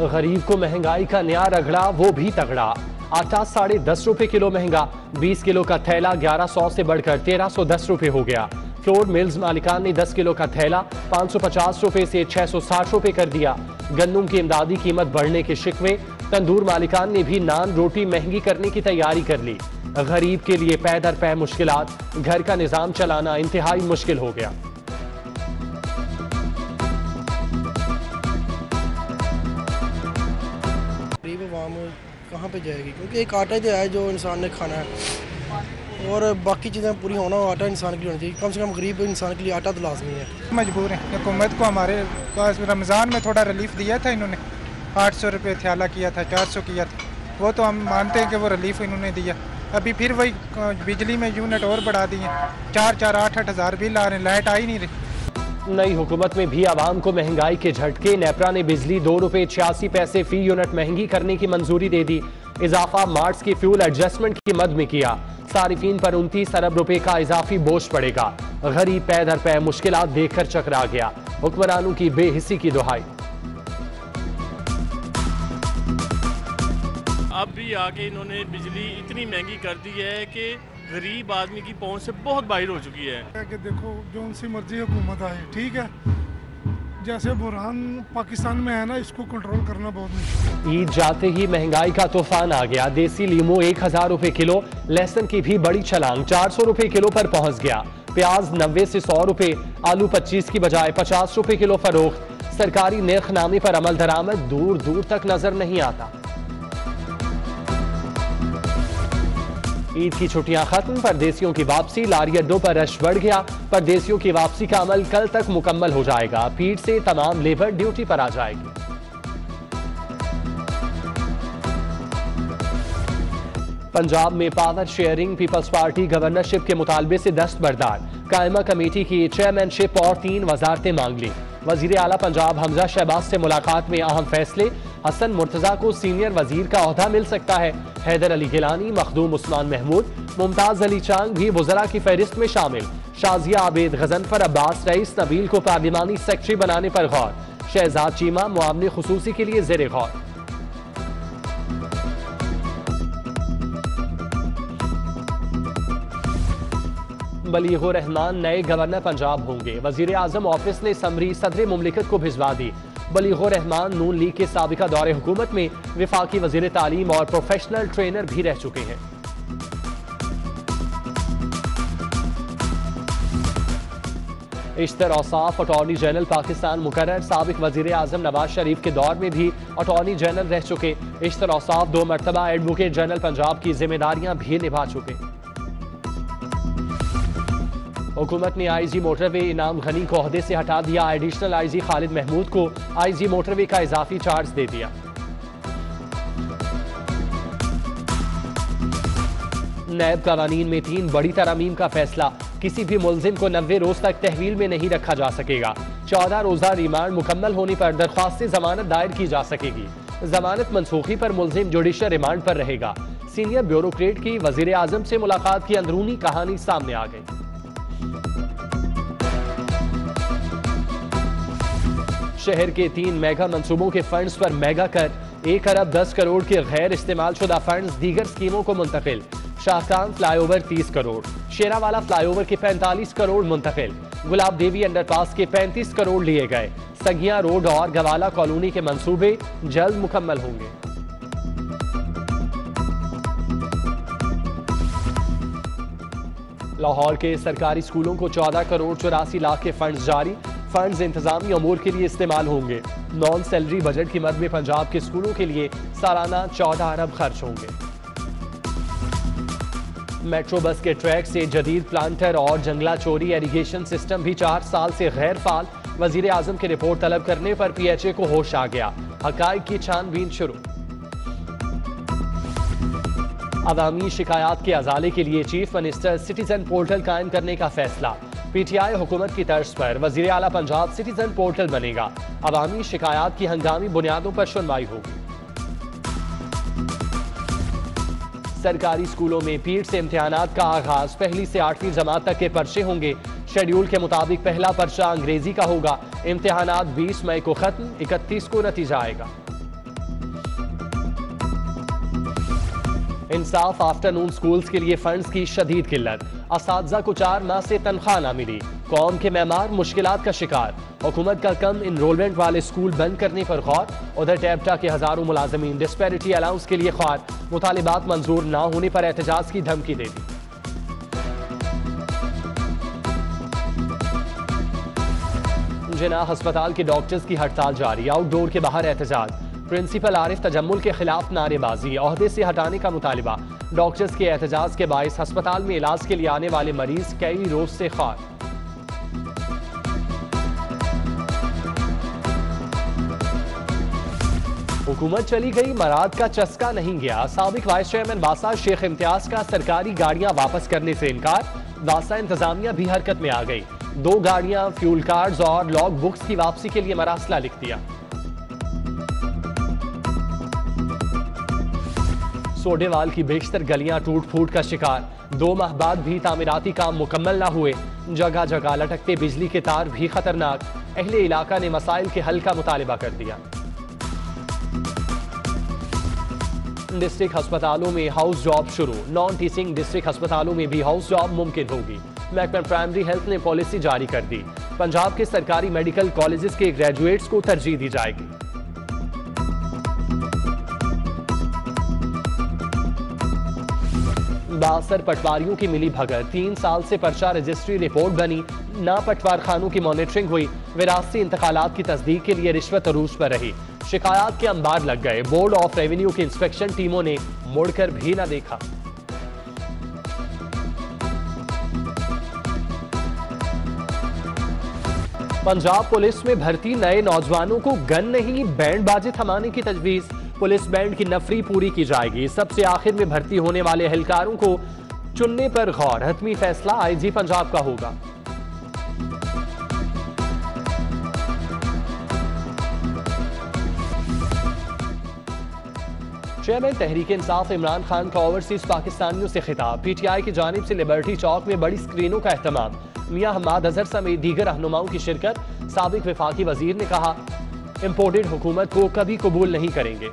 गरीब को महंगाई का नया रगड़ा, वो भी तगड़ा। आटा 10.5 रुपए किलो महंगा, 20 किलो का थैला 1100 से बढ़कर 1310 रुपए हो गया। फ्लोर मिल्स मालिकान ने 10 किलो का थैला 550 रुपए से 660 रुपए कर दिया। गंदम की इमदादी कीमत बढ़ने के शिकवे, तंदूर मालिकान ने भी नान रोटी महंगी करने की तैयारी कर ली। गरीब के लिए पै दर पै मुश्किलात, घर का निजाम चलाना इंतहाई मुश्किल हो गया। गरीब अवाम कहाँ पे जाएगी, क्योंकि एक आटा ही तो है जो इंसान ने खाना है और बाकी चीज़ें पूरी होना, आटा इंसान के लिए होना चाहिए। कम से कम गरीब इंसान के लिए आटा तो लाजमी है। मजबूर हैं। हुकूमत को हमारे पास रमज़ान में थोड़ा रिलीफ दिया था इन्होंने, 800 रुपये थैला किया था, 400 किया था, वो तो हम मानते हैं कि वो रिलीफ इन्होंने दिया। अभी फिर वही बिजली में यूनिट और बढ़ा दिए, 4-4, 8-8 हज़ार बिल आ रहे हैं, लाइट आ ही नहीं रही। नई हुकूमत में भी आवाम को महंगाई के झटके। नेपरा ने बिजली 2 रुपए 86 पैसे फी यूनिट महंगी करने की मंजूरी दे दी। इजाफा मार्च की फ्यूल एडजस्टमेंट की मद में किया। सारिफीन पर 29 अरब रुपए का इजाफी बोझ पड़ेगा। गरीब पै दर पै मुश्किलात देखकर चकरा गया। हुक्मरानों की बेहिसी की दुहाई। अब भी आके इन्होंने बिजली इतनी महंगी कर दी है कि गरीब आदमी की पहुंच से बहुत बाहर हो चुकी है। कि देखो जो उनसी मर्जी हुकूमत आए, ठीक है, जैसे बुरहान पाकिस्तान में है ना, इसको कंट्रोल करना बहुत मुश्किल। ईद जाते ही महंगाई का तूफान आ गया। देसी लीमू 1000 रुपए किलो, लहसुन की भी बड़ी छलांग, 400 रुपए किलो पर पहुंच गया। प्याज 90 से 100 रुपए, आलू 25 की बजाय 50 रुपए किलो फरोख्त। सरकारी नेखनामे पर अमल दरामद दूर दूर तक नजर नहीं आता। ईद की छुट्टियां खत्म, परदेसियों की वापसी, लारी अड्डों पर रश बढ़ गया। परदेसियों की वापसी का अमल कल तक मुकम्मल हो जाएगा। पीठ से तमाम लेबर ड्यूटी पर आ जाएगी। पंजाब में power sharing, people's party governorship के मुतालबे से दस्तबरदार। कायमा कमेटी की चेयरमैनशिप और 3 वजारतें मांग ली। वजीर आला पंजाब हमजा शहबाज से मुलाकात में अहम फैसले। हसन मुर्तजा को सीनियर वजीर का ओहदा मिल सकता है। हैदर अली गिलानी, मखदूम उस्मान महमूद, मुमताज अली चांग भी वज़रा की फहरिस्त में शामिल। शाजिया आबेद, गजनफर अब्बास, रईस नबील को पार्लिमानी सेक्रेटरी बनाने पर गौर। शहजाद चीमा मुआवने खुसूसी के लिए ज़ेरे गौर। बलीगुर रहमान नए गवर्नर पंजाब होंगे। वजीर आजम ऑफिस ने समरी सदर मुमलिकत को भिजवा दी। बलीगुर रहमान नून लीग के साबिका दौरे हुकूमत में विफाकी वजीर तालीम और प्रोफेशनल ट्रेनर भी रह चुके हैं। इश्तर औसाफ अटॉर्नी जनरल पाकिस्तान मुकर्रर। साबिक वजीर आजम नवाज शरीफ के दौर में भी अटॉर्नी जनरल रह चुके। इश्तर औसाफ 2 मरतबा एडवोकेट जनरल पंजाब की जिम्मेदारियां भी निभा चुके। हुकूमत ने आईजी मोटरवे इनाम गनी को ओहदे से हटा दिया। एडिशनल आईजी खालिद महमूद को आईजी मोटरवे का इजाफी चार्ज दे दिया। नैब कवानीन में 3 बड़ी तरमीम का फैसला। किसी भी मुलजिम को 90 रोज तक तहवील में नहीं रखा जा सकेगा। 14 रोजा रिमांड मुकम्मल होने पर दरख्वास्त जमानत दायर की जा सकेगी। जमानत मनसूखी पर मुलजिम जुडिशल रिमांड पर रहेगा। सीनियर ब्यूरोक्रेट की वजीर आजम से मुलाकात की अंदरूनी कहानी सामने आ गई। शहर के 3 मेगा मंसूबों के फंड्स पर मेगा कर। 1 अरब 10 करोड़ के गैर इस्तेमाल शुदा फंड्स दीगर स्कीमों को मुंतकिल। शाहकान फ्लाईओवर 30 करोड़, शेरावाला फ्लाईओवर के 45 करोड़ मुंतकिल। गुलाब देवी अंडरपास के 35 करोड़ लिए गए। सगिया रोड और गवाला कॉलोनी के मंसूबे जल्द मुकम्मल होंगे। लाहौर के सरकारी स्कूलों को 14 करोड़ 84 लाख के फंड्स जारी। फंड्स इंतजामी अमूर के लिए इस्तेमाल होंगे। नॉन सैलरी बजट की मद में पंजाब के स्कूलों के लिए सालाना 14 अरब खर्च होंगे। मेट्रो बस के ट्रैक से जदीद प्लांटर और जंगला चोरी एरीगेशन सिस्टम भी 4 साल से गैर फाल। वजीर आजम की रिपोर्ट तलब करने पर PHA को होश आ गया। हकाइक की छानबीन शुरू। अवामी शिकायत के अजाले के लिए चीफ मिनिस्टर सिटीजन पोर्टल कायम करने का फैसला। PTI हुकूमत की तर्ज पर वजीर आला पंजाब सिटीजन पोर्टल बनेगा। अवामी शिकायत की हंगामी बुनियादों पर सुनवाई होगी। सरकारी स्कूलों में पीठ से इम्तिहानात का आगाज। 1ली से 8वीं जमात तक के पर्चे होंगे। शेड्यूल के मुताबिक पहला पर्चा अंग्रेजी का होगा। इम्तिहानात 20 मई को खत्म, 31 को नतीजा आएगा। इंसाफ आफ्टरनून स्कूल्स के लिए फंड्स की शदीद किल्लत, असातिज़ा को 4 माह से तनख्वाह ना मिली, कौम के मेमार मुश्किलात का शिकार, हुकूमत का कम इनरोलमेंट वाले स्कूल बंद करने पर गौर। उधर टेप्टा के हजारों मुलाजमीन डिस्पैरिटी अलाउंस के लिए ख्वार, मुतालिबात मंजूर ना होने पर एहतजाज की धमकी दे दी। जिना अस्पताल के डॉक्टर्स की हड़ताल जारी, आउटडोर के बाहर एहतजाज, प्रिंसिपल आरिफ तजम्मुल के खिलाफ नारेबाजी, ओहदे से हटाने का मुतालिबा। डॉक्टर्स के एहतजाज के बायस अस्पताल में इलाज के लिए आने वाले मरीज कई रोज से खार। हुकूमत चली गई, मराद का चस्का नहीं गया, साबिक वाइस चेयरमैन वासा शेख इम्तियाज का सरकारी गाड़ियां वापस करने से इनकार, वासा इंतजामिया भी हरकत में आ गई, 2 गाड़ियां, फ्यूल कार्ड्स और लॉग बुक्स की वापसी के लिए मरासला लिख दिया। सोडेवाल की बेशतर गलियां टूट फूट का शिकार, 2 माह बाद भी तामीराती काम मुकम्मल ना हुए, जगह जगह लटकते बिजली के तार भी खतरनाक, अहले इलाका ने मसाइल के हल का मुतालिबा कर दिया। डिस्ट्रिक्ट अस्पतालों में हाउस जॉब शुरू, नॉन टीचिंग डिस्ट्रिक्ट अस्पतालों में भी हाउस जॉब मुमकिन होगी। महकमा प्राइमरी हेल्थ ने पॉलिसी जारी कर दी, पंजाब के सरकारी मेडिकल कॉलेजेस के ग्रेजुएट्स को तरजीह दी जाएगी। बासर पटवारियों की मिली भगत, 3 साल से पर्चा रजिस्ट्री रिपोर्ट बनी, ना पटवार खानों की मॉनिटरिंग हुई, विरासती इंतकालात की तस्दीक के लिए रिश्वत अरूज पर रही, शिकायत के अंबार लग गए, बोर्ड ऑफ रेवेन्यू की इंस्पेक्शन टीमों ने मुड़कर भी न देखा। पंजाब पुलिस में भर्ती नए नौजवानों को गन नहीं बैंड बाजे थमाने की तजवीज, पुलिस बैंड की नफरी पूरी की जाएगी, सबसे आखिर में भर्ती होने वाले एहलकारों को चुनने पर गौर, हतमी फैसला आईजी पंजाब का होगा। चेयरमैन तहरीक इंसाफ इमरान खान का ओवरसीज पाकिस्तानियों से खिताब, पीटीआई की जानिब से लिबर्टी चौक में बड़ी स्क्रीनों का एहतमाम, मियां हम्माद अजहर समेत दीगर रहनुमाओं की शिरकत। साबिक वफाकी वजीर ने कहा, इंपोर्टेड हुकूमत को कभी कबूल नहीं करेंगे।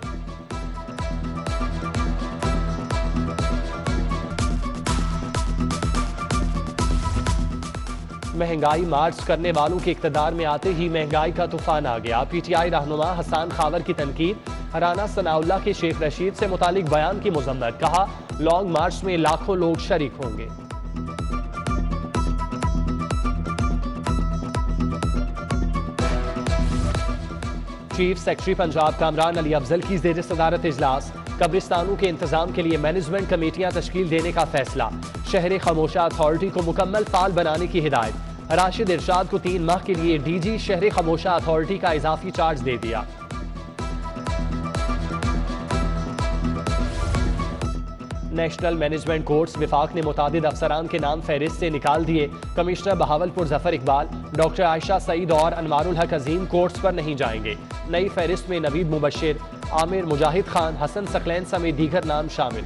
महंगाई मार्च करने वालों के इक्तदार में आते ही महंगाई का तूफान आ गया, पीटीआई रहनुमा हसन खावर की तनकीद, हराना सनाउल्लाह के शेख रशीद से मुतालिक बयान की मुजम्मत, कहा लॉन्ग मार्च में लाखों लोग शरीक होंगे। चीफ सेक्रेटरी पंजाब कामरान अली अफजल की ज़ेर सदारत इजलास, कब्रिस्तानों के इंतजाम के लिए मैनेजमेंट कमेटियां तश्कील देने का फैसला, शहर खामोशा अथॉरिटी को मुकम्मल फाल बनाने की हिदायत, राशिद इरशाद को 3 माह के लिए डीजी शहर खामोशा अथॉरिटी का इजाफी चार्ज दे दिया। नेशनल मैनेजमेंट कोर्स विफाक ने मुतादिद अफसरान के नाम फहरिस्त से निकाल दिए, कमिश्नर बहावलपुर जफर इकबाल, डॉक्टर आयशा सईद और अनवारुल हक अजीम कोर्स पर नहीं जाएंगे, नई फहरिस्त में नवीद मुबशिर, आमिर मुजाहिद खान, हसन सकलैन समेत दीगर नाम शामिल।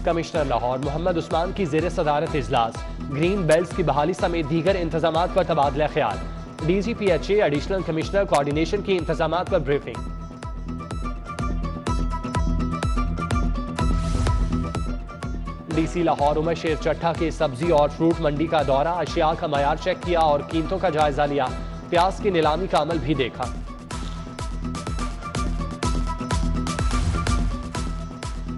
कमिश्नर लाहौर मोहम्मद उस्मान की ज़ेर सदारत इजलास, ग्रीन बेल्ट की बहाली समेत दीगर इंतजामात पर तबादला ख्याल, डीजीपीएचए एडिशनल कमिश्नर कोऑर्डिनेशन की इंतजामात पर ब्रीफिंग। डीसी लाहौर उमर शेर चट्टा के सब्जी और फ्रूट मंडी का दौरा, अशिया का मयार चेक किया और कीमतों का जायजा लिया, प्याज की नीलामी का अमल भी देखा।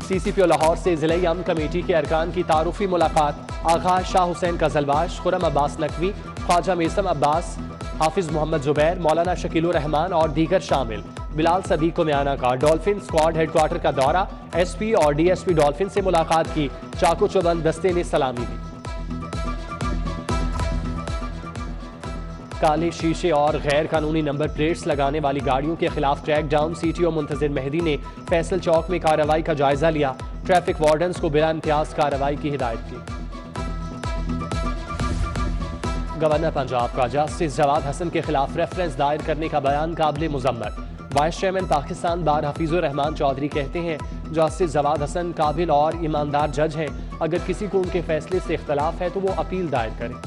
सीसीपीओ लाहौर से जिले अमन कमेटी के अरकान की तारुफी मुलाकात, आगा शाह हुसैन कजलबाश, खुरम अब्बास नकवी, ख्वाजा मेसम अब्बास, हाफिज मोहम्मद जुबैर, मौलाना शकीलुर रहमान और दीगर शामिल। बिलाल सदीक को म्याना का डॉल्फिन स्क्वाड हेडक्वार्टर का दौरा, एसपी और डीएसपी डॉल्फिन से मुलाकात की, चाको चौबंद दस्ते ने सलामी दी। काले शीशे और गैर कानूनी नंबर प्लेट्स लगाने वाली गाड़ियों के खिलाफ क्रैक डाउन, सीटीओ मुंतजिर मेहदी ने फैसल चौक में कार्रवाई का जायजा लिया, ट्रैफिक वार्डन्स को बिला इम्तियाज कार्रवाई की हिदायत की। गवर्नर पंजाब का जस्टिस जवाद हसन के खिलाफ रेफरेंस दायर करने का बयान काबिल मुजम्मत, वाइस चेयरमैन पाकिस्तान बार हफीजुर रहमान चौधरी कहते हैं जस्टिस जवाद हसन काबिल और ईमानदार जज हैं, अगर किसी को उनके फैसले से इख्तलाफ है तो वो अपील दायर करें।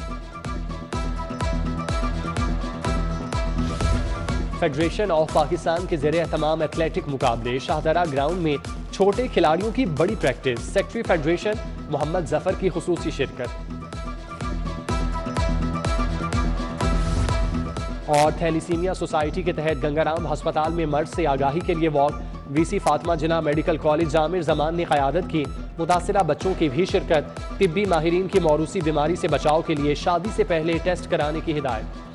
फेडरेशन ऑफ पाकिस्तान के ज़ेरे एहतमाम एथलेटिक मुकाबले शाहदरा ग्राउंड में छोटे खिलाड़ियों की बड़ी practice. Secretary federation Mohammad Zafar की खुसूसी शिरकत। और थैलीसीमिया सोसाइटी के तहत गंगाराम अस्पताल में मर्ज से आगाही के लिए वॉक। वीसी फातिमा जिन्ना मेडिकल कॉलेज जामिर जमान ने क़यादत की। मुतासिरा बच्चों की भी शिरकत। तिब्बी माहिरीन की मौरूसी बीमारी से बचाव के लिए शादी से पहले टेस्ट कराने की हिदायत।